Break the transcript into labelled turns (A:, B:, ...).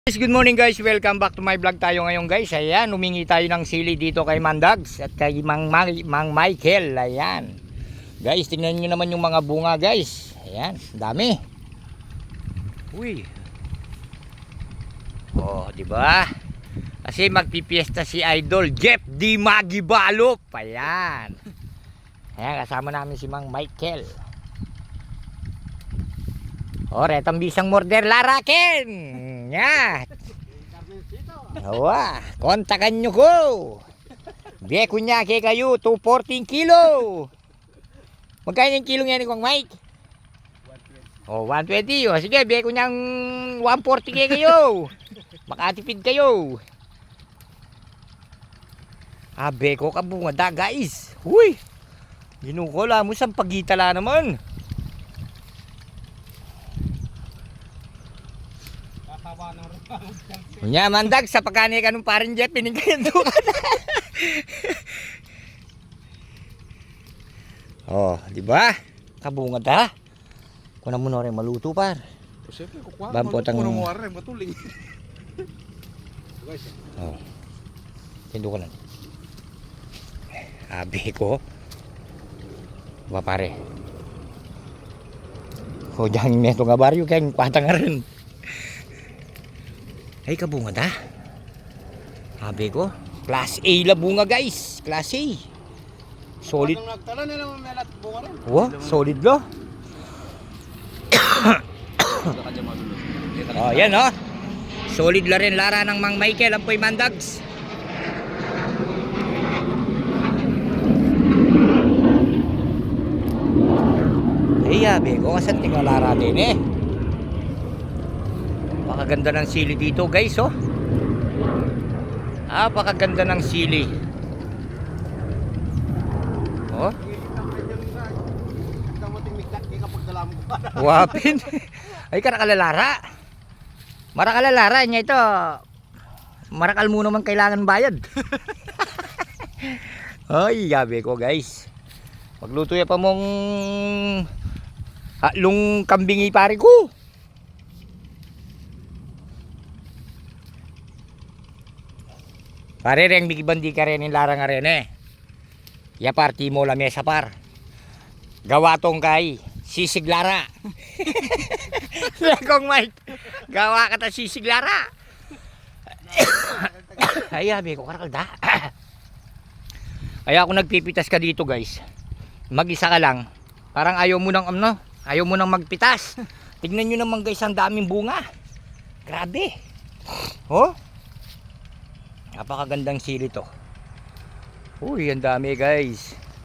A: Good morning guys, welcome back to my vlog tayo ngayon guys. Ayan, humingi tayo ng sili dito kay Mandags at kay Mang Michael. Ayan guys, tingnan nyo naman yung mga bunga guys. Ayan, dami. Uy. Oh, diba? Kasi magpipiesta si Idol Jeff Di Magibalop. Ayan. Ayan, kasama namin si Mang Michael. Oh, retang bisang morder laraken. Nya. Awa, kontakan nyo ko. Biye kunyake kayo, 214 kilo. Magkano yung kilo yan ni Kong Mike? 120. Oh, 120. Oh, sige, biye kunyang 140 kayo. Makatipid kayo. Abe ko kabungada guys. Huy. Ginukula mo sa pagitala naman. Nya Mandag sa pagkani kanong parin Jeff piningkayan to. Oh, di ba? Kabungad ha. Kuno mo rin maluto par.
B: Siyempre kukuha.
A: Bampot ang
B: mo rin matuling.
A: Oh. Tindo ko lang. Abi ko. Ba pare. Ho jang neto nga baryo kay patang rin. Ay kabungad ha. Sabi ko, class A la bunga guys. Class A. Solid.
B: Nagtala nila mamelat bunga rin.
A: Wow, solid lo. Oh, yan oh. Solid la rin lara ng Mang Michael ang Poy Mandags. Ay, sabi ko, kasan tingnan lara din eh. Pakaganda ng sili dito guys oh. Pakaganda ng sili. Oh. Wapin. Ay karakalalara. Marakalalara niya ito. Marakal mo naman kailangan bayad. Ay yabe ko guys. Magluto ya pa mong hatlong kambingi pare ko. Pare rin, bigibandi ka rin yung larang nga rin eh. Ya party mo la mesa par. Gawa tong kay sisig lara. Kong Mike, gawa ka ta sisig lara. Ay, abi ko karakalda. Kaya ako nagpipitas ka dito guys. Mag-isa ka lang. Parang ayaw mo nang ayaw mo nang magpitas. Tignan nyo naman guys, ang daming bunga. Grabe. Oh. Napakagandang sili to. Uy, ang dami guys.